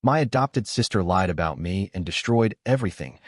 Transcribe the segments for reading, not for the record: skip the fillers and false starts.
My adopted sister lied about me and destroyed everything.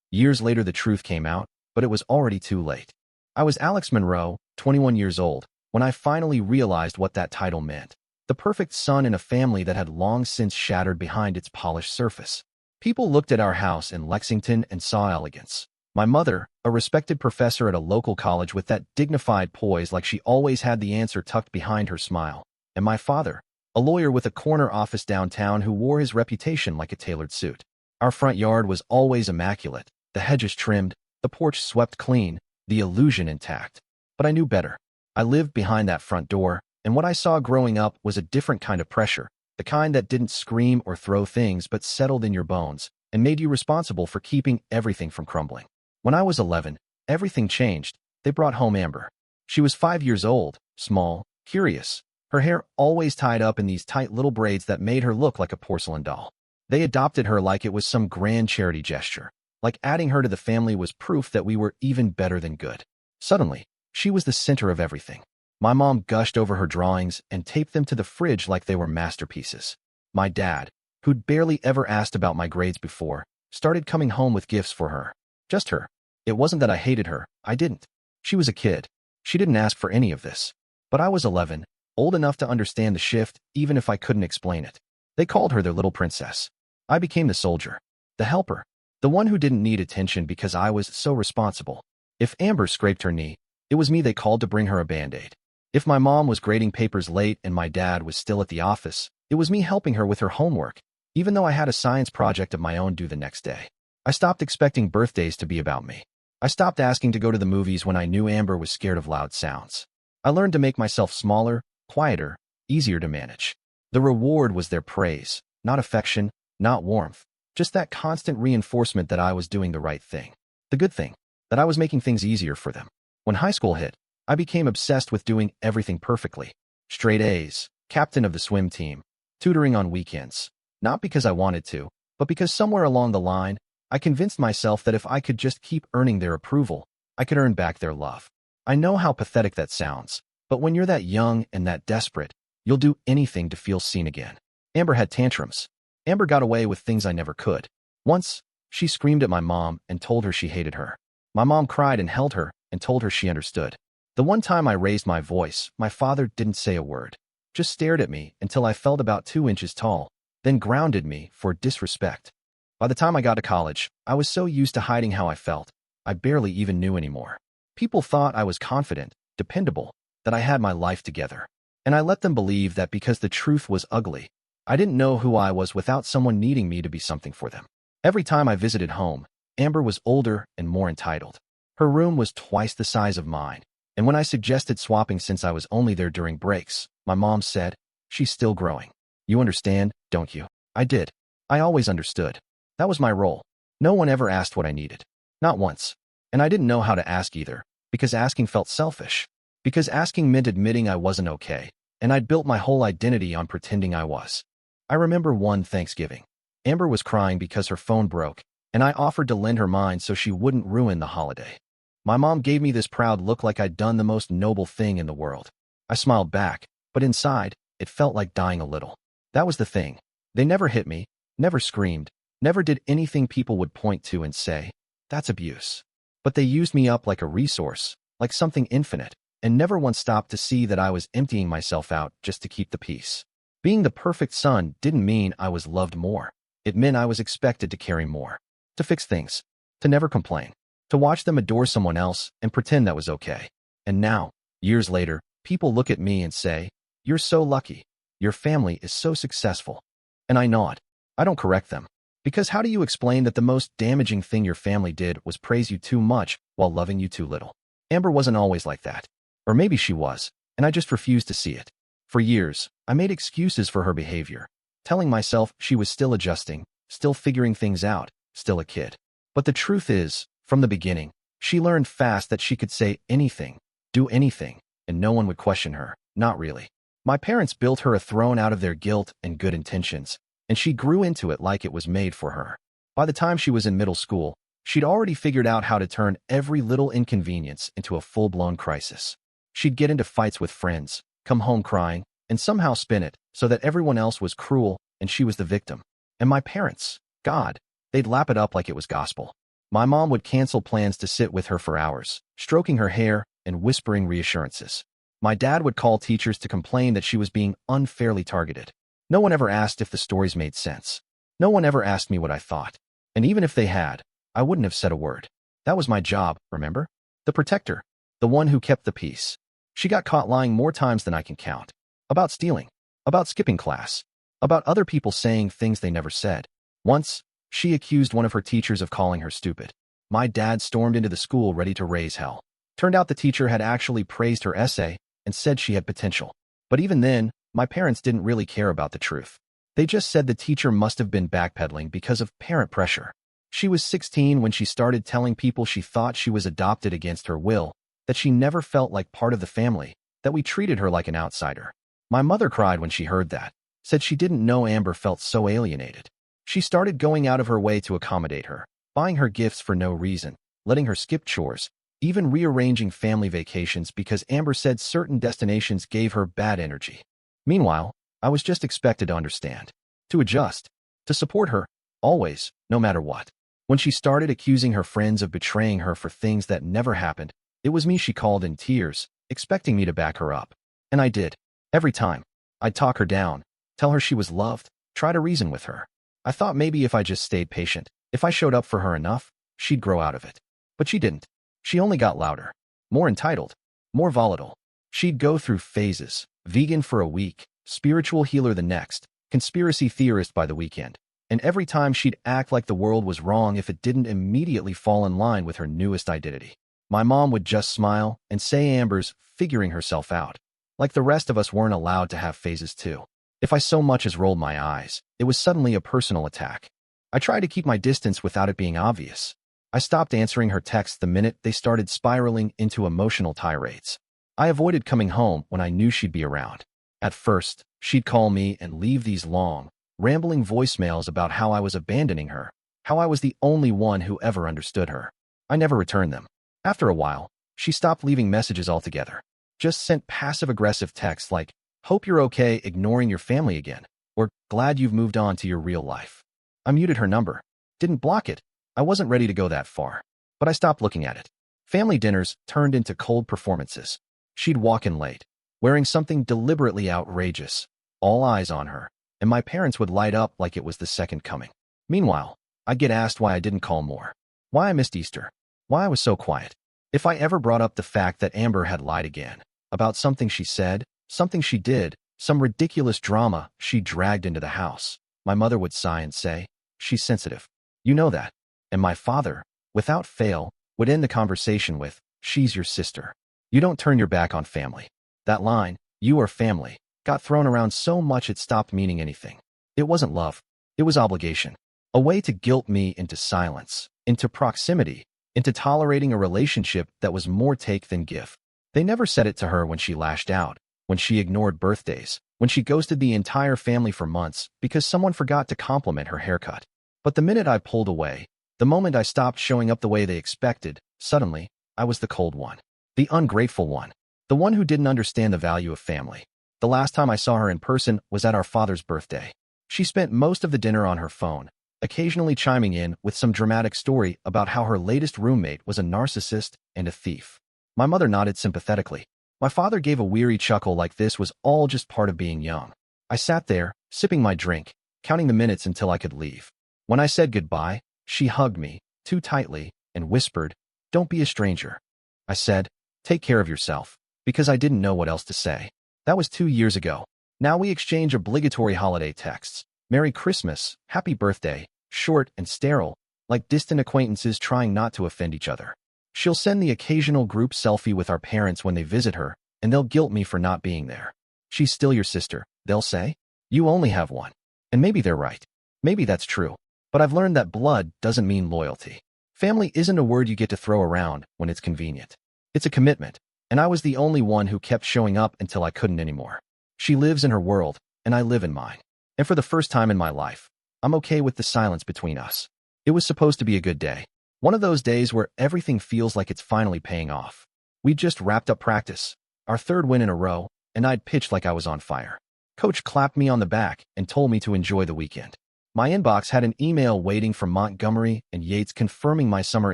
Years later, the truth came out, but it was already too late. I was Alex Monroe, 21 years old, when I finally realized what that title meant. The perfect son in a family that had long since shattered behind its polished surface. People looked at our house in Lexington and saw elegance. My mother, a respected professor at a local college with that dignified poise like she always had the answer tucked behind her smile. And my father, a lawyer with a corner office downtown who wore his reputation like a tailored suit. Our front yard was always immaculate, the hedges trimmed, the porch swept clean, the illusion intact. But I knew better. I lived behind that front door, and what I saw growing up was a different kind of pressure, the kind that didn't scream or throw things but settled in your bones and made you responsible for keeping everything from crumbling. When I was 11, everything changed. They brought home Amber. She was 5 years old, small, curious, her hair always tied up in these tight little braids that made her look like a porcelain doll. They adopted her like it was some grand charity gesture, like adding her to the family was proof that we were even better than good. Suddenly, she was the center of everything. My mom gushed over her drawings and taped them to the fridge like they were masterpieces. My dad, who'd barely ever asked about my grades before, started coming home with gifts for her. Just her. It wasn't that I hated her, I didn't. She was a kid. She didn't ask for any of this. But I was 11, old enough to understand the shift, even if I couldn't explain it. They called her their little princess. I became the soldier, the helper, the one who didn't need attention because I was so responsible. If Amber scraped her knee, it was me they called to bring her a Band-Aid. If my mom was grading papers late and my dad was still at the office, it was me helping her with her homework, even though I had a science project of my own due the next day. I stopped expecting birthdays to be about me. I stopped asking to go to the movies when I knew Amber was scared of loud sounds. I learned to make myself smaller, quieter, easier to manage. The reward was their praise, not affection, not warmth, just that constant reinforcement that I was doing the right thing. The good thing, that I was making things easier for them. When high school hit, I became obsessed with doing everything perfectly. Straight A's, captain of the swim team, tutoring on weekends. Not because I wanted to, but because somewhere along the line, I convinced myself that if I could just keep earning their approval, I could earn back their love. I know how pathetic that sounds, but when you're that young and that desperate, you'll do anything to feel seen again. Amber had tantrums. Amber got away with things I never could. Once, she screamed at my mom and told her she hated her. My mom cried and held her and told her she understood. The one time I raised my voice, my father didn't say a word, just stared at me until I felt about 2 inches tall, then grounded me for disrespect. By the time I got to college, I was so used to hiding how I felt, I barely even knew anymore. People thought I was confident, dependable, that I had my life together. And I let them believe that because the truth was ugly, I didn't know who I was without someone needing me to be something for them. Every time I visited home, Amber was older and more entitled. Her room was twice the size of mine, and when I suggested swapping since I was only there during breaks, my mom said, "She's still growing. You understand, don't you?" I did. I always understood. That was my role. No one ever asked what I needed. Not once. And I didn't know how to ask either, because asking felt selfish. Because asking meant admitting I wasn't okay, and I'd built my whole identity on pretending I was. I remember one Thanksgiving. Amber was crying because her phone broke, and I offered to lend her mine so she wouldn't ruin the holiday. My mom gave me this proud look like I'd done the most noble thing in the world. I smiled back, but inside, it felt like dying a little. That was the thing. They never hit me, never screamed, never did anything people would point to and say, "That's abuse." But they used me up like a resource, like something infinite, and never once stopped to see that I was emptying myself out just to keep the peace. Being the perfect son didn't mean I was loved more. It meant I was expected to carry more, to fix things, to never complain, to watch them adore someone else and pretend that was okay. And now, years later, people look at me and say, "You're so lucky. Your family is so successful." And I nod. I don't correct them. Because how do you explain that the most damaging thing your family did was praise you too much while loving you too little? Amber wasn't always like that. Or maybe she was, and I just refused to see it. For years, I made excuses for her behavior, telling myself she was still adjusting, still figuring things out, still a kid. But the truth is, from the beginning, she learned fast that she could say anything, do anything, and no one would question her. Not really. My parents built her a throne out of their guilt and good intentions, and she grew into it like it was made for her. By the time she was in middle school, she'd already figured out how to turn every little inconvenience into a full-blown crisis. She'd get into fights with friends, come home crying, and somehow spin it so that everyone else was cruel and she was the victim. And my parents, God, they'd lap it up like it was gospel. My mom would cancel plans to sit with her for hours, stroking her hair and whispering reassurances. My dad would call teachers to complain that she was being unfairly targeted. No one ever asked if the stories made sense. No one ever asked me what I thought. And even if they had, I wouldn't have said a word. That was my job, remember? The protector. The one who kept the peace. She got caught lying more times than I can count. About stealing. About skipping class. About other people saying things they never said. Once, she accused one of her teachers of calling her stupid. My dad stormed into the school ready to raise hell. Turned out the teacher had actually praised her essay and said she had potential. But even then, my parents didn't really care about the truth. They just said the teacher must have been backpedaling because of parent pressure. She was 16 when she started telling people she thought she was adopted against her will, that she never felt like part of the family, that we treated her like an outsider. My mother cried when she heard that, said she didn't know Amber felt so alienated. She started going out of her way to accommodate her, buying her gifts for no reason, letting her skip chores, even rearranging family vacations because Amber said certain destinations gave her bad energy. Meanwhile, I was just expected to understand, to adjust, to support her, always, no matter what. When she started accusing her friends of betraying her for things that never happened, it was me she called in tears, expecting me to back her up. And I did. Every time. I'd talk her down, tell her she was loved, try to reason with her. I thought maybe if I just stayed patient, if I showed up for her enough, she'd grow out of it. But she didn't. She only got louder, more entitled, more volatile. She'd go through phases, vegan for a week, spiritual healer the next, conspiracy theorist by the weekend. And every time she'd act like the world was wrong if it didn't immediately fall in line with her newest identity. My mom would just smile and say Amber's figuring herself out. Like the rest of us weren't allowed to have phases too. If I so much as rolled my eyes, it was suddenly a personal attack. I tried to keep my distance without it being obvious. I stopped answering her texts the minute they started spiraling into emotional tirades. I avoided coming home when I knew she'd be around. At first, she'd call me and leave these long, rambling voicemails about how I was abandoning her, how I was the only one who ever understood her. I never returned them. After a while, she stopped leaving messages altogether. Just sent passive-aggressive texts like, "Hope you're okay ignoring your family again," or "Glad you've moved on to your real life." I muted her number. Didn't block it. I wasn't ready to go that far. But I stopped looking at it. Family dinners turned into cold performances. She'd walk in late, wearing something deliberately outrageous, all eyes on her, and my parents would light up like it was the second coming. Meanwhile, I'd get asked why I didn't call more, why I missed Easter, why I was so quiet. If I ever brought up the fact that Amber had lied again, about something she said, something she did, some ridiculous drama she dragged into the house, my mother would sigh and say, "She's sensitive. You know that." And my father, without fail, would end the conversation with, "She's your sister. You don't turn your back on family." That line, "You are family," got thrown around so much it stopped meaning anything. It wasn't love. It was obligation. A way to guilt me into silence, into proximity, into tolerating a relationship that was more take than give. They never said it to her when she lashed out, when she ignored birthdays, when she ghosted the entire family for months because someone forgot to compliment her haircut. But the minute I pulled away, the moment I stopped showing up the way they expected, suddenly, I was the cold one. The ungrateful one. The one who didn't understand the value of family. The last time I saw her in person was at our father's birthday. She spent most of the dinner on her phone, occasionally chiming in with some dramatic story about how her latest roommate was a narcissist and a thief. My mother nodded sympathetically. My father gave a weary chuckle like this was all just part of being young. I sat there, sipping my drink, counting the minutes until I could leave. When I said goodbye, she hugged me, too tightly, and whispered, "Don't be a stranger." I said, "Take care of yourself," because I didn't know what else to say. That was 2 years ago. Now we exchange obligatory holiday texts. Merry Christmas, Happy Birthday, short and sterile, like distant acquaintances trying not to offend each other. She'll send the occasional group selfie with our parents when they visit her, and they'll guilt me for not being there. "She's still your sister," they'll say. "You only have one." And maybe they're right. Maybe that's true. But I've learned that blood doesn't mean loyalty. Family isn't a word you get to throw around when it's convenient. It's a commitment, and I was the only one who kept showing up until I couldn't anymore. She lives in her world, and I live in mine. And for the first time in my life, I'm okay with the silence between us. It was supposed to be a good day. One of those days where everything feels like it's finally paying off. We'd just wrapped up practice, our third win in a row, and I'd pitched like I was on fire. Coach clapped me on the back and told me to enjoy the weekend. My inbox had an email waiting from Montgomery and Yates confirming my summer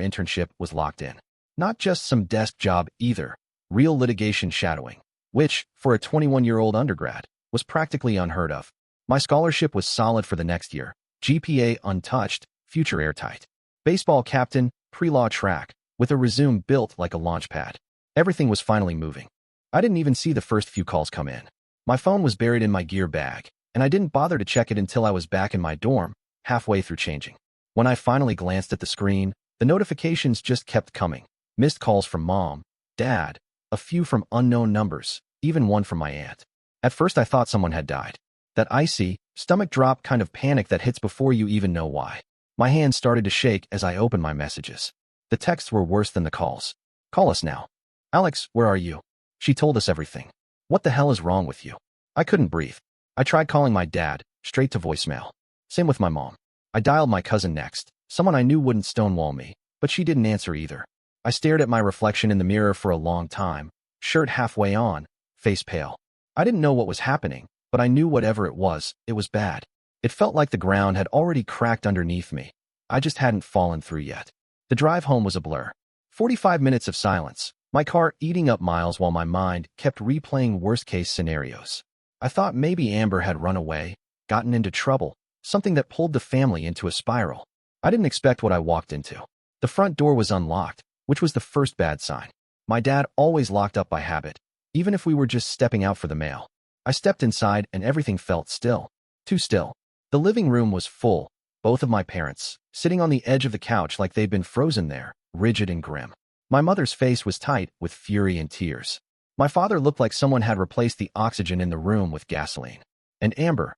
internship was locked in. Not just some desk job either, real litigation shadowing, which, for a 21-year-old undergrad, was practically unheard of. My scholarship was solid for the next year, GPA untouched, future airtight. Baseball captain, pre-law track, with a resume built like a launch pad. Everything was finally moving. I didn't even see the first few calls come in. My phone was buried in my gear bag, and I didn't bother to check it until I was back in my dorm, halfway through changing. When I finally glanced at the screen, the notifications just kept coming. Missed calls from mom, dad, a few from unknown numbers, even one from my aunt. At first I thought someone had died. That icy, stomach drop kind of panic that hits before you even know why. My hands started to shake as I opened my messages. The texts were worse than the calls. Call us now. Alex, where are you? She told us everything. What the hell is wrong with you? I couldn't breathe. I tried calling my dad, straight to voicemail. Same with my mom. I dialed my cousin next, someone I knew wouldn't stonewall me, but she didn't answer either. I stared at my reflection in the mirror for a long time, shirt halfway on, face pale. I didn't know what was happening, but I knew whatever it was bad. It felt like the ground had already cracked underneath me. I just hadn't fallen through yet. The drive home was a blur. 45 minutes of silence, my car eating up miles while my mind kept replaying worst-case scenarios. I thought maybe Amber had run away, gotten into trouble, something that pulled the family into a spiral. I didn't expect what I walked into. The front door was unlocked, which was the first bad sign. My dad always locked up by habit, even if we were just stepping out for the mail. I stepped inside and everything felt still. Too still. The living room was full, both of my parents, sitting on the edge of the couch like they'd been frozen there, rigid and grim. My mother's face was tight with fury and tears. My father looked like someone had replaced the oxygen in the room with gasoline. And Amber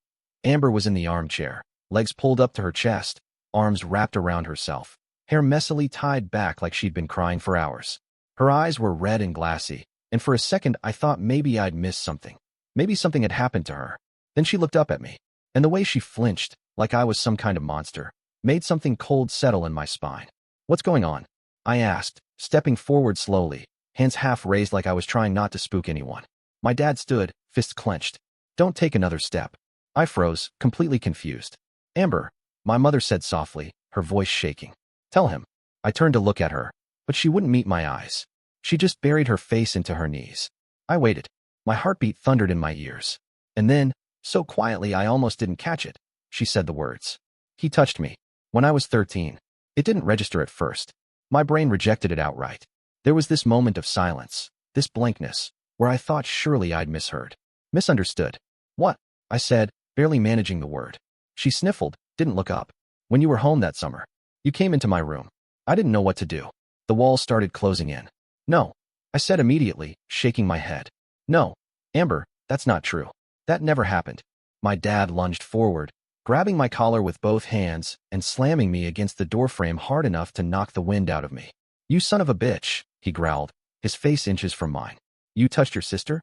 was in the armchair, legs pulled up to her chest, arms wrapped around herself, hair messily tied back like she'd been crying for hours. Her eyes were red and glassy, and for a second I thought maybe I'd missed something. Maybe something had happened to her. Then she looked up at me, and the way she flinched, like I was some kind of monster, made something cold settle in my spine. What's going on? I asked, stepping forward slowly, hands half raised like I was trying not to spook anyone. My dad stood, fists clenched. Don't take another step. I froze, completely confused. Amber, my mother said softly, her voice shaking. Tell him. I turned to look at her, but she wouldn't meet my eyes. She just buried her face into her knees. I waited. My heartbeat thundered in my ears. And then, so quietly I almost didn't catch it, she said the words. He touched me. When I was 13. It didn't register at first. My brain rejected it outright. There was this moment of silence, this blankness, where I thought surely I'd misheard. Misunderstood. What? I said, barely managing the word. She sniffled, didn't look up. When you were home that summer, you came into my room. I didn't know what to do. The walls started closing in. No, I said immediately, shaking my head. No, Amber, that's not true. That never happened. My dad lunged forward, grabbing my collar with both hands and slamming me against the doorframe hard enough to knock the wind out of me. You son of a bitch, he growled, his face inches from mine. You touched your sister?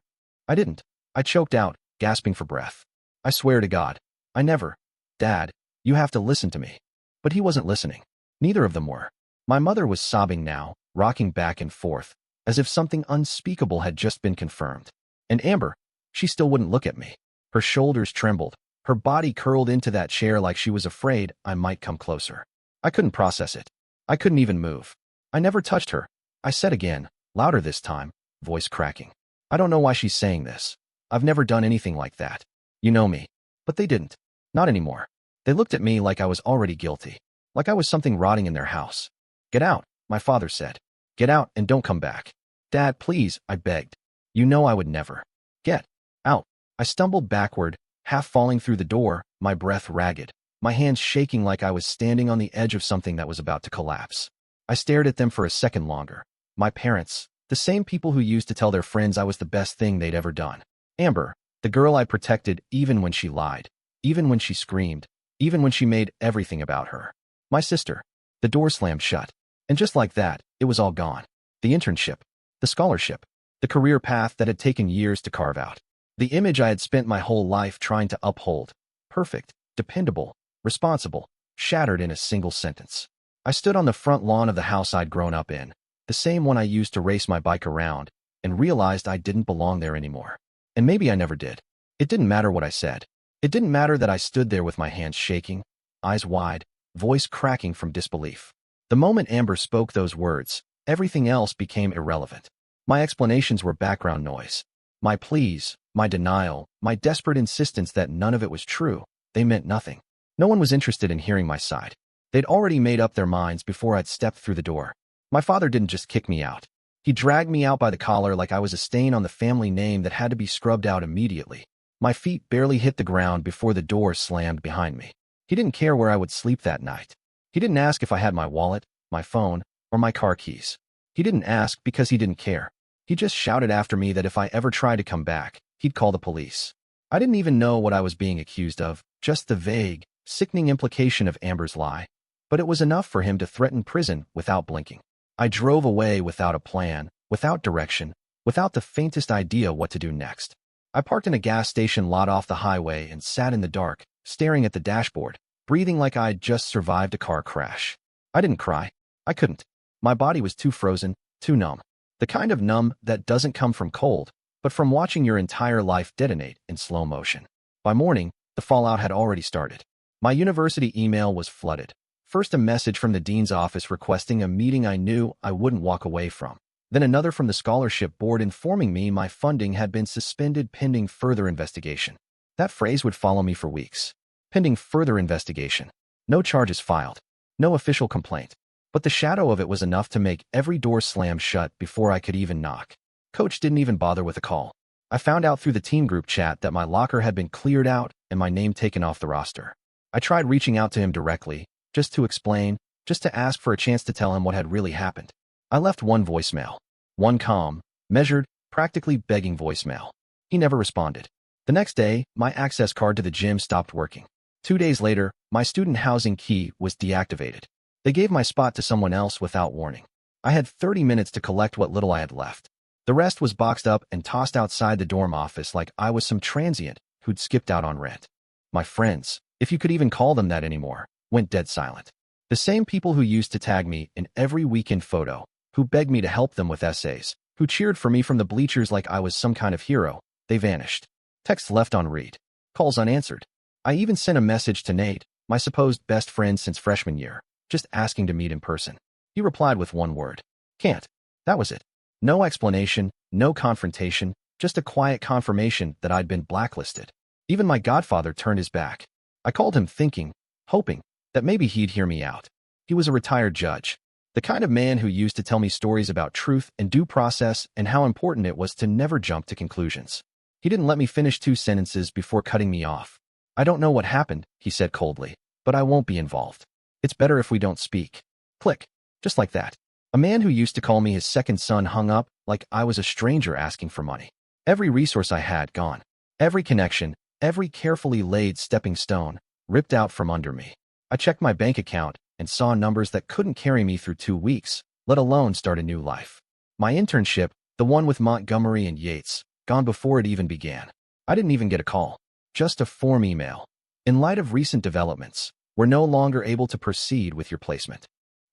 I didn't. I choked out, gasping for breath. I swear to God, I never. Dad, you have to listen to me. But he wasn't listening. Neither of them were. My mother was sobbing now, rocking back and forth, as if something unspeakable had just been confirmed. And Amber, she still wouldn't look at me. Her shoulders trembled, her body curled into that chair like she was afraid I might come closer. I couldn't process it. I couldn't even move. I never touched her. I said again, louder this time, voice cracking. I don't know why she's saying this. I've never done anything like that. You know me. But they didn't. Not anymore. They looked at me like I was already guilty. Like I was something rotting in their house. Get out, my father said. Get out and don't come back. Dad, please, I begged. You know I would never. Get out. I stumbled backward, half falling through the door, my breath ragged, my hands shaking like I was standing on the edge of something that was about to collapse. I stared at them for a second longer. My parents, the same people who used to tell their friends I was the best thing they'd ever done. Amber, the girl I protected even when she lied, even when she screamed, even when she made everything about her. My sister. The door slammed shut. And just like that, it was all gone. The internship, the scholarship, the career path that had taken years to carve out. The image I had spent my whole life trying to uphold. Perfect, dependable, responsible, shattered in a single sentence. I stood on the front lawn of the house I'd grown up in, the same one I used to race my bike around, and realized I didn't belong there anymore. And maybe I never did. It didn't matter what I said. It didn't matter that I stood there with my hands shaking. eyes wide, voice cracking from disbelief. The moment Amber spoke those words, everything else became irrelevant. My explanations were background noise. My pleas, my denial, my desperate insistence that none of it was true, they meant nothing. No one was interested in hearing my side. They'd already made up their minds before I'd stepped through the door. My father didn't just kick me out. He dragged me out by the collar like I was a stain on the family name that had to be scrubbed out immediately. My feet barely hit the ground before the door slammed behind me. He didn't care where I would sleep that night. He didn't ask if I had my wallet, my phone, or my car keys. He didn't ask because he didn't care. He just shouted after me that if I ever tried to come back, he'd call the police. I didn't even know what I was being accused of, just the vague, sickening implication of Amber's lie. But it was enough for him to threaten prison without blinking. I drove away without a plan, without direction, without the faintest idea what to do next. I parked in a gas station lot off the highway and sat in the dark, staring at the dashboard, breathing like I'd just survived a car crash. I didn't cry. I couldn't. My body was too frozen, too numb. The kind of numb that doesn't come from cold, but from watching your entire life detonate in slow motion. By morning, the fallout had already started. My university email was flooded. First a message from the dean's office requesting a meeting I knew I wouldn't walk away from. Then another from the scholarship board informing me my funding had been suspended pending further investigation. That phrase would follow me for weeks. Pending further investigation. No charges filed. No official complaint. But the shadow of it was enough to make every door slam shut before I could even knock. Coach didn't even bother with a call. I found out through the team group chat that my locker had been cleared out and my name taken off the roster. I tried reaching out to him directly, just to explain, just to ask for a chance to tell him what had really happened. I left one voicemail. One calm, measured, practically begging voicemail. He never responded. The next day, my access card to the gym stopped working. 2 days later, my student housing key was deactivated. They gave my spot to someone else without warning. I had 30 minutes to collect what little I had left. The rest was boxed up and tossed outside the dorm office like I was some transient who'd skipped out on rent. My friends, if you could even call them that anymore, went dead silent. The same people who used to tag me in every weekend photo, who begged me to help them with essays, who cheered for me from the bleachers like I was some kind of hero, they vanished. Texts left unread. Calls unanswered. I even sent a message to Nate, my supposed best friend since freshman year, just asking to meet in person. He replied with one word. Can't. That was it. No explanation, no confrontation, just a quiet confirmation that I'd been blacklisted. Even my godfather turned his back. I called him thinking, hoping, that maybe he'd hear me out. He was a retired judge. The kind of man who used to tell me stories about truth and due process and how important it was to never jump to conclusions. He didn't let me finish 2 sentences before cutting me off. I don't know what happened, he said coldly, but I won't be involved. It's better if we don't speak. Click. Just like that. A man who used to call me his second son hung up like I was a stranger asking for money. Every resource I had gone. Every connection, every carefully laid stepping stone, ripped out from under me. I checked my bank account and saw numbers that couldn't carry me through 2 weeks, let alone start a new life. My internship, the one with Montgomery and Yates, gone before it even began. I didn't even get a call. Just a form email. In light of recent developments, we're no longer able to proceed with your placement.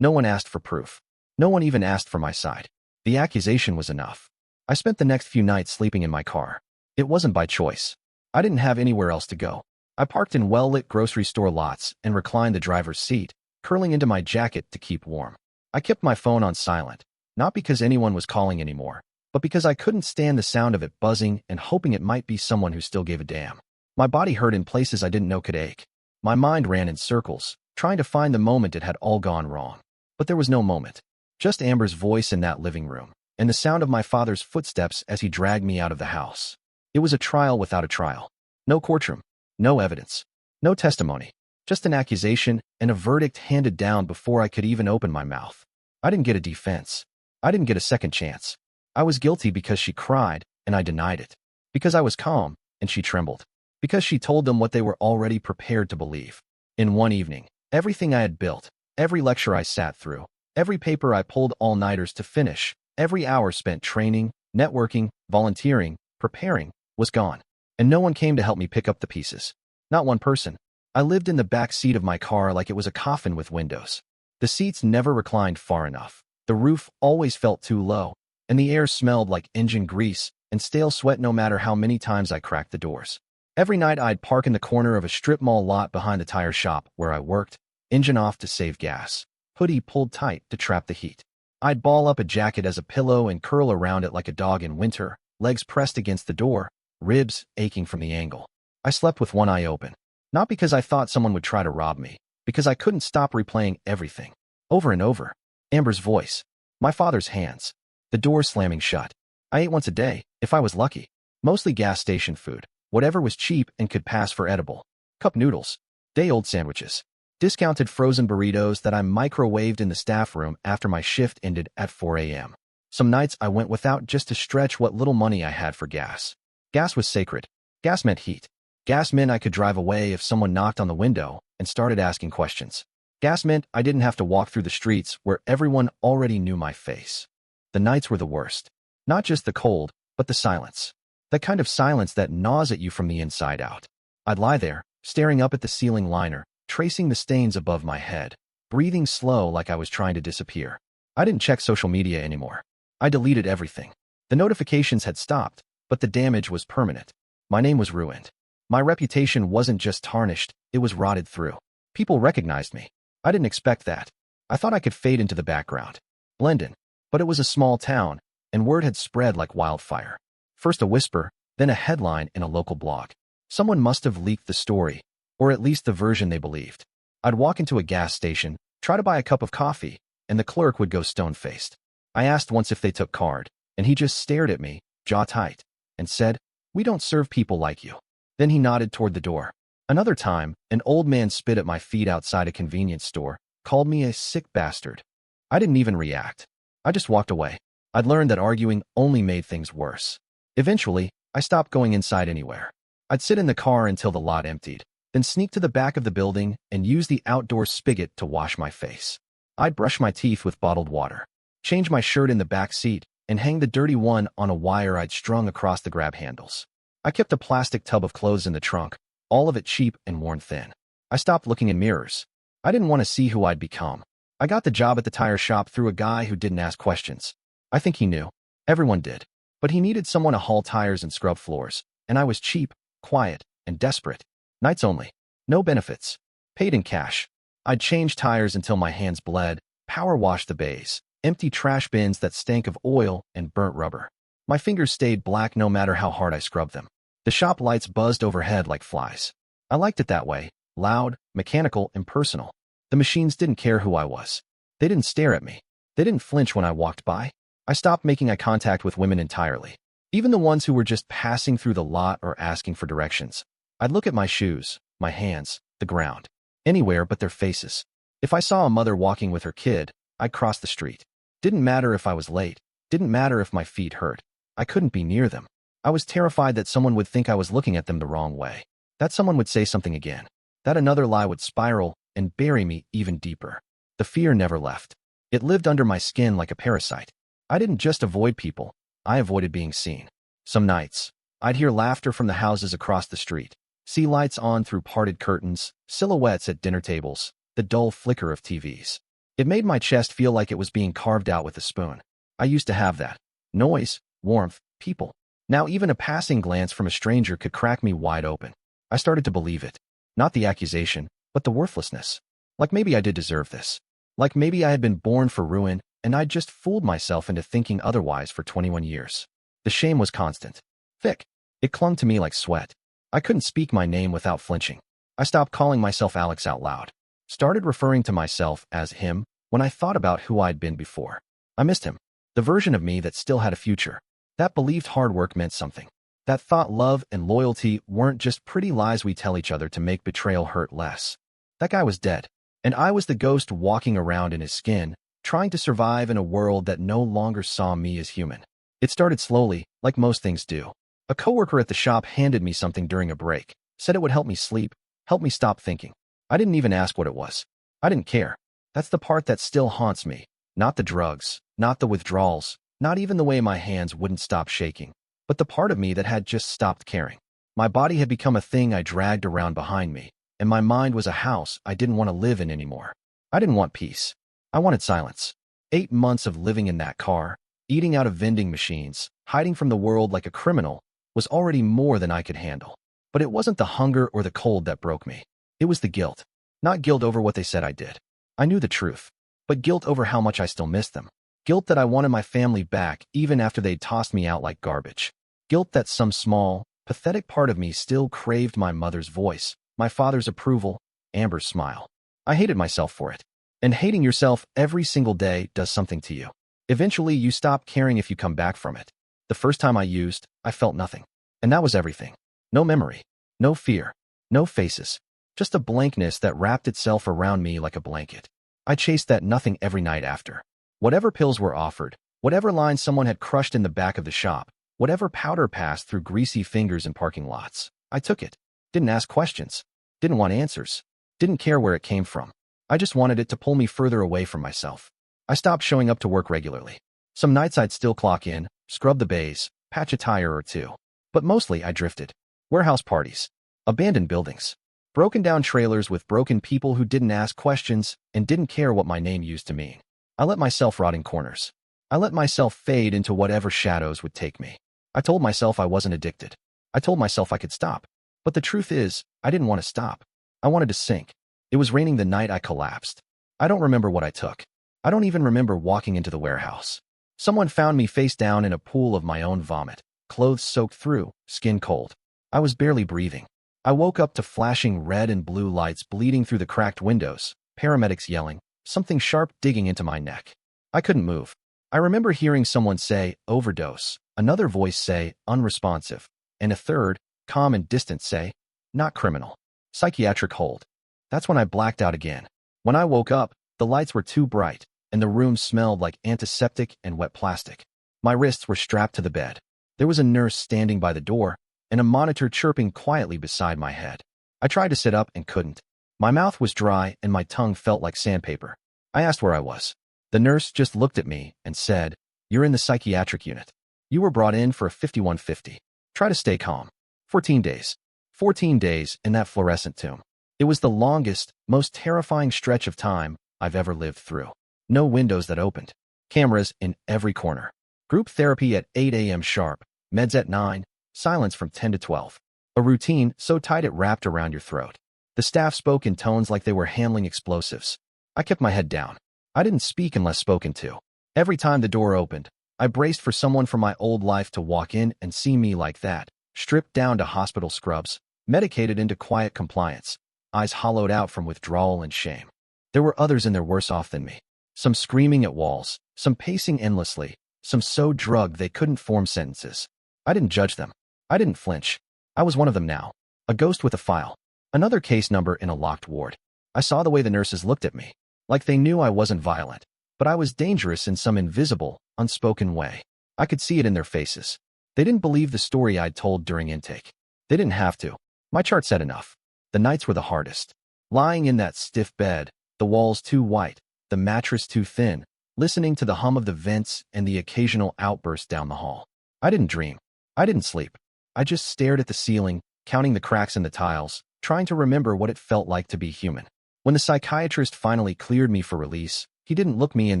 No one asked for proof. No one even asked for my side. The accusation was enough. I spent the next few nights sleeping in my car. It wasn't by choice. I didn't have anywhere else to go. I parked in well-lit grocery store lots and reclined the driver's seat, curling into my jacket to keep warm. I kept my phone on silent, not because anyone was calling anymore, but because I couldn't stand the sound of it buzzing and hoping it might be someone who still gave a damn. My body hurt in places I didn't know could ache. My mind ran in circles, trying to find the moment it had all gone wrong. But there was no moment. Just Amber's voice in that living room, and the sound of my father's footsteps as he dragged me out of the house. It was a trial without a trial. No courtroom. No evidence. No testimony. Just an accusation and a verdict handed down before I could even open my mouth. I didn't get a defense. I didn't get a second chance. I was guilty because she cried, and I denied it. Because I was calm, and she trembled. Because she told them what they were already prepared to believe. In one evening, everything I had built, every lecture I sat through, every paper I pulled all-nighters to finish, every hour spent training, networking, volunteering, preparing, was gone. And no one came to help me pick up the pieces. Not one person. I lived in the back seat of my car like it was a coffin with windows. The seats never reclined far enough. The roof always felt too low, and the air smelled like engine grease and stale sweat no matter how many times I cracked the doors. Every night I'd park in the corner of a strip mall lot behind the tire shop where I worked, engine off to save gas, hoodie pulled tight to trap the heat. I'd ball up a jacket as a pillow and curl around it like a dog in winter, legs pressed against the door, ribs aching from the angle. I slept with one eye open. Not because I thought someone would try to rob me, because I couldn't stop replaying everything. Over and over. Amber's voice. My father's hands. The door slamming shut. I ate once a day, if I was lucky. Mostly gas station food. Whatever was cheap and could pass for edible. Cup noodles. Day-old sandwiches. Discounted frozen burritos that I microwaved in the staff room after my shift ended at 4 a.m. Some nights I went without just to stretch what little money I had for gas. Gas was sacred. Gas meant heat. Gas meant I could drive away if someone knocked on the window and started asking questions. Gas meant I didn't have to walk through the streets where everyone already knew my face. The nights were the worst. Not just the cold, but the silence. That kind of silence that gnaws at you from the inside out. I'd lie there, staring up at the ceiling liner, tracing the stains above my head, breathing slow like I was trying to disappear. I didn't check social media anymore. I deleted everything. The notifications had stopped, but the damage was permanent. My name was ruined. My reputation wasn't just tarnished, it was rotted through. People recognized me. I didn't expect that. I thought I could fade into the background, blend in. But it was a small town, and word had spread like wildfire. First a whisper, then a headline in a local blog. Someone must have leaked the story, or at least the version they believed. I'd walk into a gas station, try to buy a cup of coffee, and the clerk would go stone-faced. I asked once if they took card, and he just stared at me, jaw tight, and said, "We don't serve people like you." Then he nodded toward the door. Another time, an old man spit at my feet outside a convenience store, called me a sick bastard. I didn't even react. I just walked away. I'd learned that arguing only made things worse. Eventually, I stopped going inside anywhere. I'd sit in the car until the lot emptied, then sneak to the back of the building and use the outdoor spigot to wash my face. I'd brush my teeth with bottled water, change my shirt in the back seat, and hang the dirty one on a wire I'd strung across the grab handles. I kept a plastic tub of clothes in the trunk, all of it cheap and worn thin. I stopped looking in mirrors. I didn't want to see who I'd become. I got the job at the tire shop through a guy who didn't ask questions. I think he knew. Everyone did. But he needed someone to haul tires and scrub floors, and I was cheap, quiet, and desperate. Nights only. No benefits. Paid in cash. I'd change tires until my hands bled, power wash the bays, empty trash bins that stank of oil and burnt rubber. My fingers stayed black no matter how hard I scrubbed them. The shop lights buzzed overhead like flies. I liked it that way, loud, mechanical, impersonal. The machines didn't care who I was. They didn't stare at me. They didn't flinch when I walked by. I stopped making eye contact with women entirely. Even the ones who were just passing through the lot or asking for directions. I'd look at my shoes, my hands, the ground. Anywhere but their faces. If I saw a mother walking with her kid, I'd cross the street. Didn't matter if I was late. Didn't matter if my feet hurt. I couldn't be near them. I was terrified that someone would think I was looking at them the wrong way. That someone would say something again. That another lie would spiral and bury me even deeper. The fear never left. It lived under my skin like a parasite. I didn't just avoid people. I avoided being seen. Some nights, I'd hear laughter from the houses across the street, see lights on through parted curtains, silhouettes at dinner tables, the dull flicker of TVs. It made my chest feel like it was being carved out with a spoon. I used to have that. Noise, warmth, people. Now even a passing glance from a stranger could crack me wide open. I started to believe it. Not the accusation, but the worthlessness. Like maybe I did deserve this. Like maybe I had been born for ruin, and I'd just fooled myself into thinking otherwise for 21 years. The shame was constant. Thick. It clung to me like sweat. I couldn't speak my name without flinching. I stopped calling myself Alex out loud. Started referring to myself as him when I thought about who I'd been before. I missed him. The version of me that still had a future. That believed hard work meant something. That thought love and loyalty weren't just pretty lies we tell each other to make betrayal hurt less. That guy was dead. And I was the ghost walking around in his skin, trying to survive in a world that no longer saw me as human. It started slowly, like most things do. A coworker at the shop handed me something during a break, said it would help me sleep, help me stop thinking. I didn't even ask what it was. I didn't care. That's the part that still haunts me. Not the drugs, not the withdrawals, not even the way my hands wouldn't stop shaking, but the part of me that had just stopped caring. My body had become a thing I dragged around behind me, and my mind was a house I didn't want to live in anymore. I didn't want peace. I wanted silence. 8 months of living in that car, eating out of vending machines, hiding from the world like a criminal, was already more than I could handle. But it wasn't the hunger or the cold that broke me. It was the guilt. Not guilt over what they said I did. I knew the truth. But guilt over how much I still missed them. Guilt that I wanted my family back even after they'd tossed me out like garbage. Guilt that some small, pathetic part of me still craved my mother's voice, my father's approval, Amber's smile. I hated myself for it. And hating yourself every single day does something to you. Eventually, you stop caring if you come back from it. The first time I used, I felt nothing. And that was everything. No memory. No fear. No faces. Just a blankness that wrapped itself around me like a blanket. I chased that nothing every night after. Whatever pills were offered, whatever lines someone had crushed in the back of the shop, whatever powder passed through greasy fingers in parking lots, I took it. Didn't ask questions. Didn't want answers. Didn't care where it came from. I just wanted it to pull me further away from myself. I stopped showing up to work regularly. Some nights I'd still clock in, scrub the bays, patch a tire or two. But mostly I drifted. Warehouse parties. Abandoned buildings. Broken down trailers with broken people who didn't ask questions and didn't care what my name used to mean. I let myself rot in corners. I let myself fade into whatever shadows would take me. I told myself I wasn't addicted. I told myself I could stop. But the truth is, I didn't want to stop. I wanted to sink. It was raining the night I collapsed. I don't remember what I took. I don't even remember walking into the warehouse. Someone found me face down in a pool of my own vomit, clothes soaked through, skin cold. I was barely breathing. I woke up to flashing red and blue lights bleeding through the cracked windows, paramedics yelling, something sharp digging into my neck. I couldn't move. I remember hearing someone say, overdose, another voice say, unresponsive, and a third, calm and distant, say, not criminal. Psychiatric hold. That's when I blacked out again. When I woke up, the lights were too bright, and the room smelled like antiseptic and wet plastic. My wrists were strapped to the bed. There was a nurse standing by the door, and a monitor chirping quietly beside my head. I tried to sit up and couldn't. My mouth was dry and my tongue felt like sandpaper. I asked where I was. The nurse just looked at me and said, "You're in the psychiatric unit. You were brought in for a 5150. Try to stay calm." 14 days. 14 days in that fluorescent tomb. It was the longest, most terrifying stretch of time I've ever lived through. No windows that opened. Cameras in every corner. Group therapy at 8 a.m. sharp. Meds at 9. Silence from 10 to 12. A routine so tight it wrapped around your throat. The staff spoke in tones like they were handling explosives. I kept my head down. I didn't speak unless spoken to. Every time the door opened, I braced for someone from my old life to walk in and see me like that, stripped down to hospital scrubs, medicated into quiet compliance, eyes hollowed out from withdrawal and shame. There were others in there worse off than me. Some screaming at walls, some pacing endlessly, some so drugged they couldn't form sentences. I didn't judge them. I didn't flinch. I was one of them now. A ghost with a file. Another case number in a locked ward. I saw the way the nurses looked at me. Like they knew I wasn't violent. But I was dangerous in some invisible, unspoken way. I could see it in their faces. They didn't believe the story I'd told during intake. They didn't have to. My chart said enough. The nights were the hardest. Lying in that stiff bed, the walls too white, the mattress too thin, listening to the hum of the vents and the occasional outburst down the hall. I didn't dream. I didn't sleep. I just stared at the ceiling, counting the cracks in the tiles, trying to remember what it felt like to be human. When the psychiatrist finally cleared me for release, he didn't look me in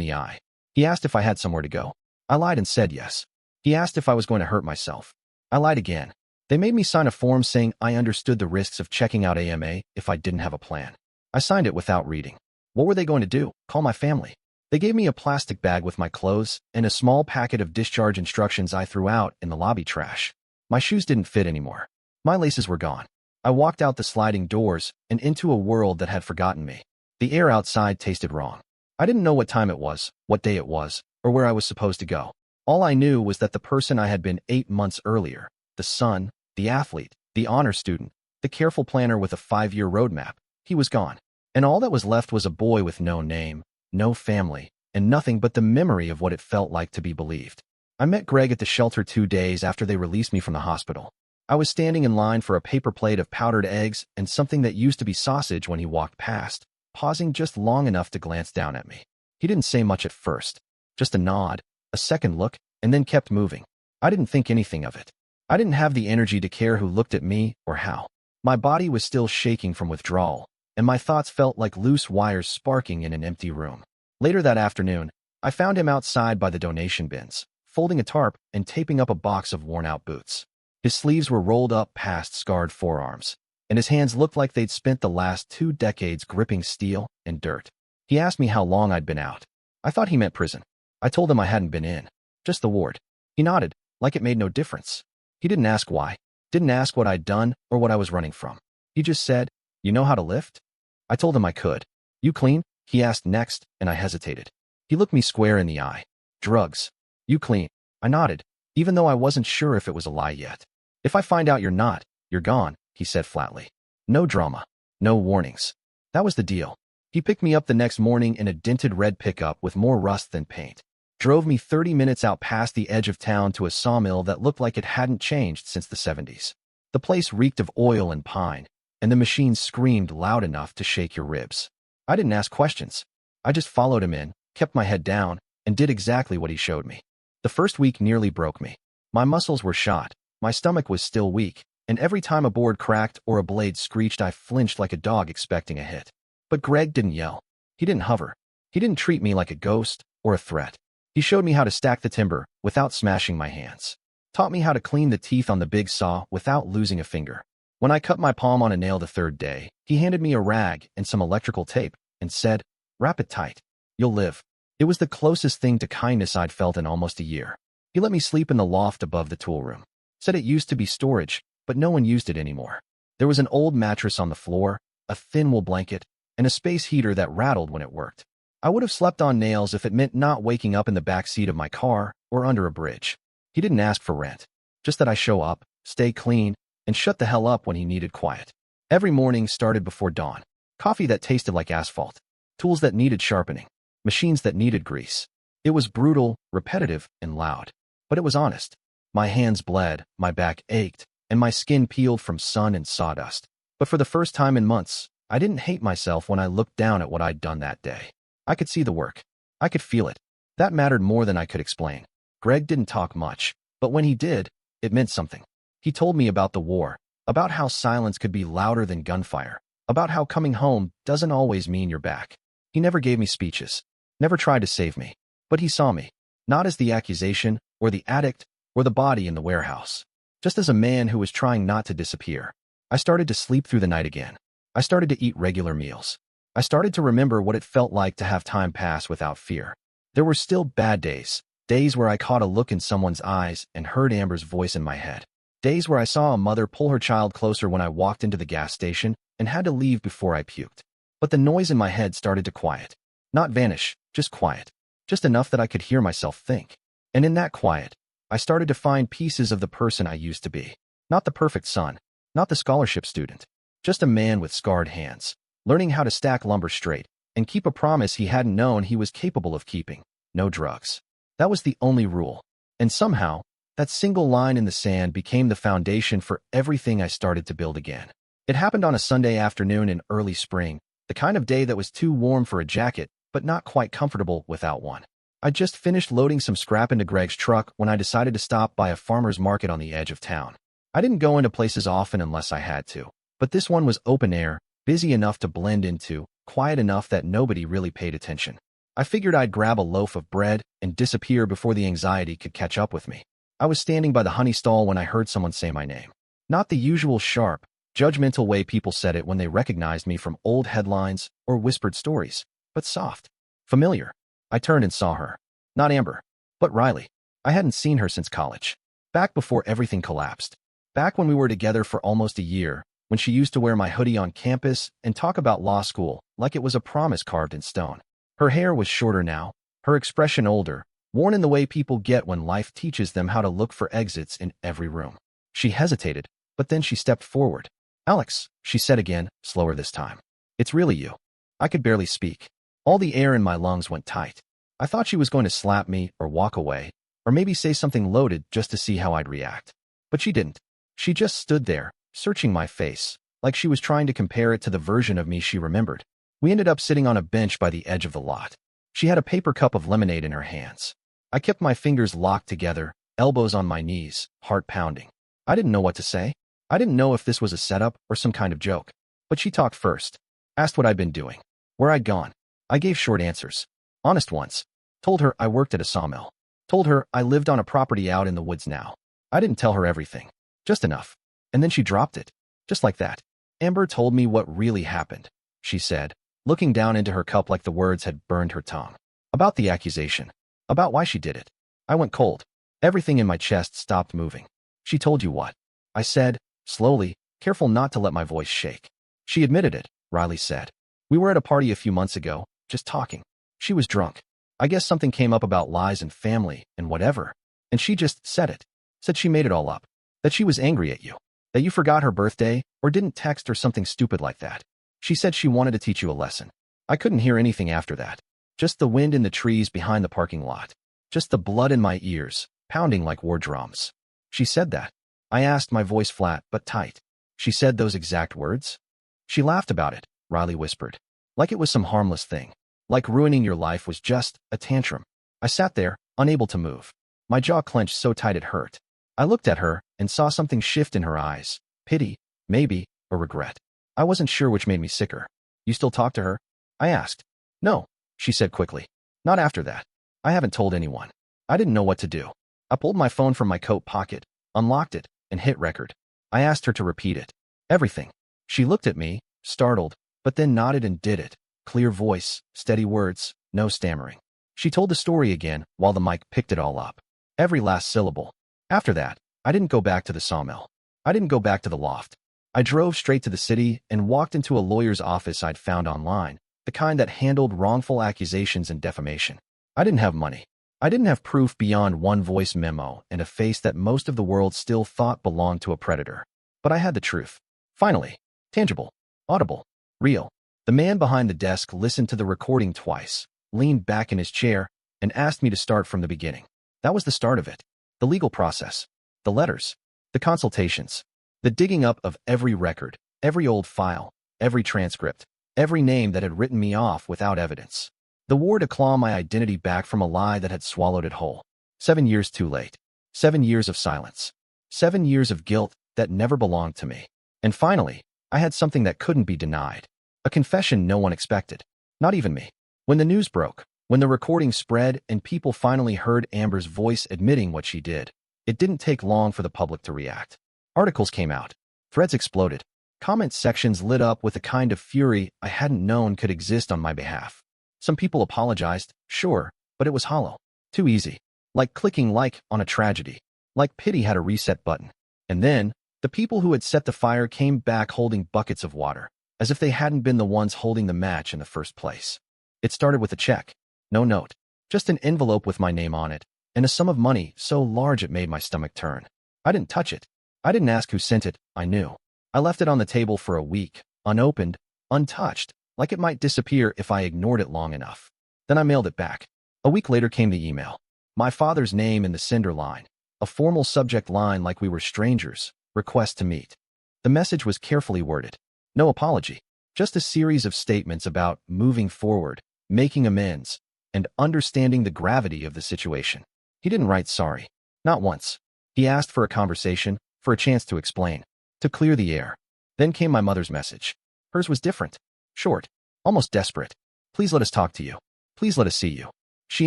the eye. He asked if I had somewhere to go. I lied and said yes. He asked if I was going to hurt myself. I lied again. They made me sign a form saying I understood the risks of checking out AMA if I didn't have a plan. I signed it without reading. What were they going to do? Call my family? They gave me a plastic bag with my clothes and a small packet of discharge instructions I threw out in the lobby trash. My shoes didn't fit anymore. My laces were gone. I walked out the sliding doors and into a world that had forgotten me. The air outside tasted wrong. I didn't know what time it was, what day it was, or where I was supposed to go. All I knew was that the person I had been 8 months earlier, the son, the athlete, the honor student, the careful planner with a 5-year roadmap, he was gone. And all that was left was a boy with no name, no family, and nothing but the memory of what it felt like to be believed. I met Greg at the shelter 2 days after they released me from the hospital. I was standing in line for a paper plate of powdered eggs and something that used to be sausage when he walked past, pausing just long enough to glance down at me. He didn't say much at first, just a nod, a second look, and then kept moving. I didn't think anything of it. I didn't have the energy to care who looked at me or how. My body was still shaking from withdrawal, and my thoughts felt like loose wires sparking in an empty room. Later that afternoon, I found him outside by the donation bins, folding a tarp and taping up a box of worn-out boots. His sleeves were rolled up past scarred forearms, and his hands looked like they'd spent the last 2 decades gripping steel and dirt. He asked me how long I'd been out. I thought he meant prison. I told him I hadn't been in, just the ward. He nodded, like it made no difference. He didn't ask why, didn't ask what I'd done or what I was running from. He just said, "You know how to lift?" I told him I could. "You clean?" he asked next, and I hesitated. He looked me square in the eye. "Drugs. You clean?" I nodded, even though I wasn't sure if it was a lie yet. "If I find out you're not, you're gone," he said flatly. No drama. No warnings. That was the deal. He picked me up the next morning in a dented red pickup with more rust than paint. Drove me 30 minutes out past the edge of town to a sawmill that looked like it hadn't changed since the 70s. The place reeked of oil and pine, and the machine screamed loud enough to shake your ribs. I didn't ask questions. I just followed him in, kept my head down, and did exactly what he showed me. The first week nearly broke me. My muscles were shot, my stomach was still weak, and every time a board cracked or a blade screeched I flinched like a dog expecting a hit. But Greg didn't yell. He didn't hover. He didn't treat me like a ghost or a threat. He showed me how to stack the timber without smashing my hands. Taught me how to clean the teeth on the big saw without losing a finger. When I cut my palm on a nail the third day, he handed me a rag and some electrical tape and said, "Wrap it tight. You'll live." It was the closest thing to kindness I'd felt in almost a year. He let me sleep in the loft above the tool room. Said it used to be storage, but no one used it anymore. There was an old mattress on the floor, a thin wool blanket, and a space heater that rattled when it worked. I would have slept on nails if it meant not waking up in the back seat of my car or under a bridge. He didn't ask for rent, just that I show up, stay clean, and shut the hell up when he needed quiet. Every morning started before dawn. Coffee that tasted like asphalt. Tools that needed sharpening. Machines that needed grease. It was brutal, repetitive, and loud. But it was honest. My hands bled, my back ached, and my skin peeled from sun and sawdust. But for the first time in months, I didn't hate myself when I looked down at what I'd done that day. I could see the work. I could feel it. That mattered more than I could explain. Greg didn't talk much, but when he did, it meant something. He told me about the war, about how silence could be louder than gunfire, about how coming home doesn't always mean you're back. He never gave me speeches, never tried to save me, but he saw me, not as the accusation, or the addict, or the body in the warehouse, just as a man who was trying not to disappear. I started to sleep through the night again. I started to eat regular meals. I started to remember what it felt like to have time pass without fear. There were still bad days, days where I caught a look in someone's eyes and heard Amber's voice in my head. Days where I saw a mother pull her child closer when I walked into the gas station and had to leave before I puked. But the noise in my head started to quiet. Not vanish, just quiet. Just enough that I could hear myself think. And in that quiet, I started to find pieces of the person I used to be. Not the perfect son, not the scholarship student, just a man with scarred hands, learning how to stack lumber straight and keep a promise he hadn't known he was capable of keeping. No drugs. That was the only rule. And somehow, that single line in the sand became the foundation for everything I started to build again. It happened on a Sunday afternoon in early spring, the kind of day that was too warm for a jacket, but not quite comfortable without one. I'd just finished loading some scrap into Greg's truck when I decided to stop by a farmer's market on the edge of town. I didn't go into places often unless I had to, but this one was open air, busy enough to blend into, quiet enough that nobody really paid attention. I figured I'd grab a loaf of bread and disappear before the anxiety could catch up with me. I was standing by the honey stall when I heard someone say my name. Not the usual sharp, judgmental way people said it when they recognized me from old headlines or whispered stories, but soft, familiar. I turned and saw her. Not Amber, but Riley. I hadn't seen her since college. Back before everything collapsed. Back when we were together for almost a year, when she used to wear my hoodie on campus and talk about law school like it was a promise carved in stone. Her hair was shorter now, her expression older, worn in the way people get when life teaches them how to look for exits in every room. She hesitated, but then she stepped forward. "Alex," she said again, slower this time. "It's really you." I could barely speak. All the air in my lungs went tight. I thought she was going to slap me or walk away, or maybe say something loaded just to see how I'd react. But she didn't. She just stood there, searching my face, like she was trying to compare it to the version of me she remembered. We ended up sitting on a bench by the edge of the lot. She had a paper cup of lemonade in her hands. I kept my fingers locked together, elbows on my knees, heart pounding. I didn't know what to say. I didn't know if this was a setup or some kind of joke. But she talked first. Asked what I'd been doing. Where I'd gone. I gave short answers. Honest ones. Told her I worked at a sawmill. Told her I lived on a property out in the woods now. I didn't tell her everything. Just enough. And then she dropped it. Just like that. Amber told me what really happened, she said, looking down into her cup like the words had burned her tongue. About the accusation. About why she did it. I went cold. Everything in my chest stopped moving. She told you what? I said, slowly, careful not to let my voice shake. She admitted it, Riley said. We were at a party a few months ago, just talking. She was drunk. I guess something came up about lies and family and whatever. And she just said it. Said she made it all up. That she was angry at you. That you forgot her birthday or didn't text or something stupid like that. She said she wanted to teach you a lesson. I couldn't hear anything after that. Just the wind in the trees behind the parking lot. Just the blood in my ears, pounding like war drums. She said that. I asked, my voice flat but tight. She said those exact words? She laughed about it, Riley whispered. Like it was some harmless thing. Like ruining your life was just a tantrum. I sat there, unable to move. My jaw clenched so tight it hurt. I looked at her and saw something shift in her eyes. Pity, maybe, or regret. I wasn't sure which made me sicker. You still talk to her? I asked. No, she said quickly. Not after that. I haven't told anyone. I didn't know what to do. I pulled my phone from my coat pocket, unlocked it, and hit record. I asked her to repeat it. Everything. She looked at me, startled, but then nodded and did it. Clear voice, steady words, no stammering. She told the story again while the mic picked it all up. Every last syllable. After that, I didn't go back to the sawmill. I didn't go back to the loft. I drove straight to the city and walked into a lawyer's office I'd found online, the kind that handled wrongful accusations and defamation. I didn't have money. I didn't have proof beyond one voice memo and a face that most of the world still thought belonged to a predator. But I had the truth. Finally. Tangible. Audible. Real. The man behind the desk listened to the recording twice, leaned back in his chair, and asked me to start from the beginning. That was the start of it. The legal process. The letters. The consultations. The digging up of every record, every old file, every transcript, every name that had written me off without evidence. The war to claw my identity back from a lie that had swallowed it whole. 7 years too late. 7 years of silence. 7 years of guilt that never belonged to me. And finally, I had something that couldn't be denied. A confession no one expected. Not even me. When the news broke, when the recording spread and people finally heard Amber's voice admitting what she did, it didn't take long for the public to react. Articles came out. Threads exploded. Comment sections lit up with a kind of fury I hadn't known could exist on my behalf. Some people apologized, sure, but it was hollow. Too easy. Like clicking like on a tragedy. Like pity had a reset button. And then, the people who had set the fire came back holding buckets of water, as if they hadn't been the ones holding the match in the first place. It started with a check. No note. Just an envelope with my name on it, and a sum of money so large it made my stomach turn. I didn't touch it. I didn't ask who sent it, I knew. I left it on the table for a week, unopened, untouched, like it might disappear if I ignored it long enough. Then I mailed it back. A week later came the email. My father's name in the sender line. A formal subject line like we were strangers, request to meet. The message was carefully worded. No apology. Just a series of statements about moving forward, making amends, and understanding the gravity of the situation. He didn't write sorry. Not once. He asked for a conversation, for a chance to explain, to clear the air. Then came my mother's message. Hers was different. Short. Almost desperate. Please let us talk to you. Please let us see you. She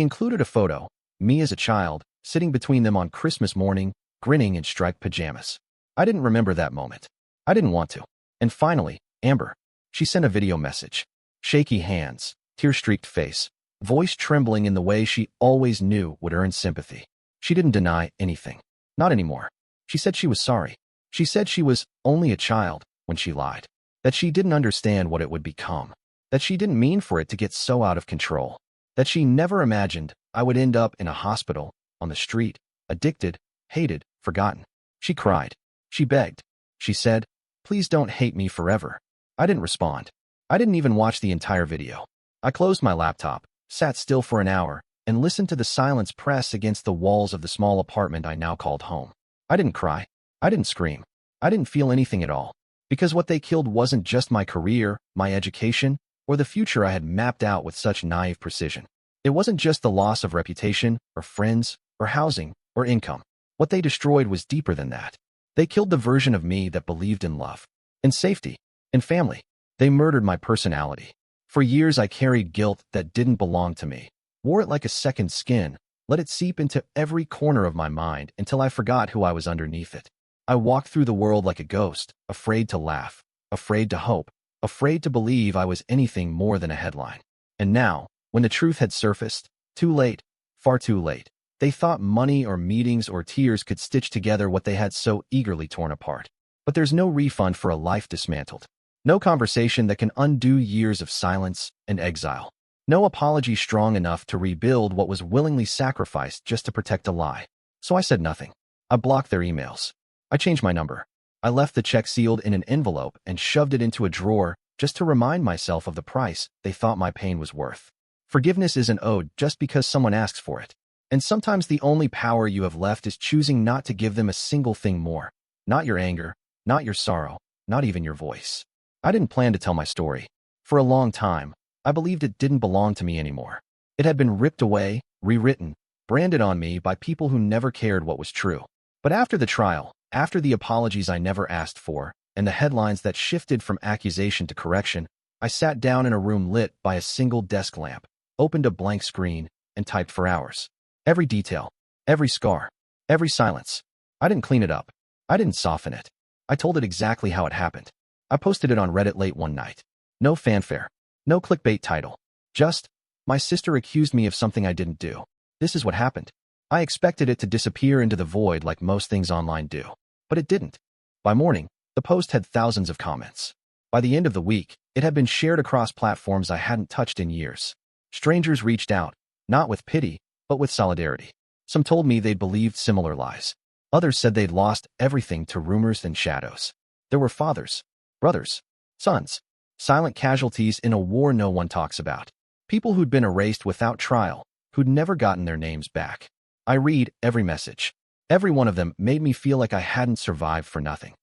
included a photo, me as a child, sitting between them on Christmas morning, grinning in striped pajamas. I didn't remember that moment. I didn't want to. And finally, Amber. She sent a video message. Shaky hands, tear-streaked face, voice trembling in the way she always knew would earn sympathy. She didn't deny anything. Not anymore. She said she was sorry. She said she was only a child when she lied. That she didn't understand what it would become. That she didn't mean for it to get so out of control. That she never imagined I would end up in a hospital, on the street, addicted, hated, forgotten. She cried. She begged. She said, please don't hate me forever. I didn't respond. I didn't even watch the entire video. I closed my laptop, sat still for an hour, and listened to the silence press against the walls of the small apartment I now called home. I didn't cry. I didn't scream. I didn't feel anything at all. Because what they killed wasn't just my career, my education, or the future I had mapped out with such naive precision. It wasn't just the loss of reputation, or friends, or housing, or income. What they destroyed was deeper than that. They killed the version of me that believed in love, in safety, in family. They murdered my personality. For years I carried guilt that didn't belong to me, wore it like a second skin, let it seep into every corner of my mind until I forgot who I was underneath it. I walked through the world like a ghost, afraid to laugh, afraid to hope, afraid to believe I was anything more than a headline. And now, when the truth had surfaced, too late, far too late, they thought money or meetings or tears could stitch together what they had so eagerly torn apart. But there's no refund for a life dismantled. No conversation that can undo years of silence and exile. No apology strong enough to rebuild what was willingly sacrificed just to protect a lie. So I said nothing. I blocked their emails. I changed my number. I left the check sealed in an envelope and shoved it into a drawer just to remind myself of the price they thought my pain was worth. Forgiveness isn't owed just because someone asks for it. And sometimes the only power you have left is choosing not to give them a single thing more. Not your anger, not your sorrow, not even your voice. I didn't plan to tell my story. For a long time, I believed it didn't belong to me anymore. It had been ripped away, rewritten, branded on me by people who never cared what was true. But after the trial, after the apologies I never asked for, and the headlines that shifted from accusation to correction, I sat down in a room lit by a single desk lamp, opened a blank screen, and typed for hours. Every detail, every scar, every silence. I didn't clean it up. I didn't soften it. I told it exactly how it happened. I posted it on Reddit late one night. No fanfare. No clickbait title. Just, my sister accused me of something I didn't do. This is what happened. I expected it to disappear into the void like most things online do. But it didn't. By morning, the post had thousands of comments. By the end of the week, it had been shared across platforms I hadn't touched in years. Strangers reached out, not with pity, but with solidarity. Some told me they'd believed similar lies. Others said they'd lost everything to rumors and shadows. There were fathers, brothers, sons, silent casualties in a war no one talks about. People who'd been erased without trial, who'd never gotten their names back. I read every message. Every one of them made me feel like I hadn't survived for nothing.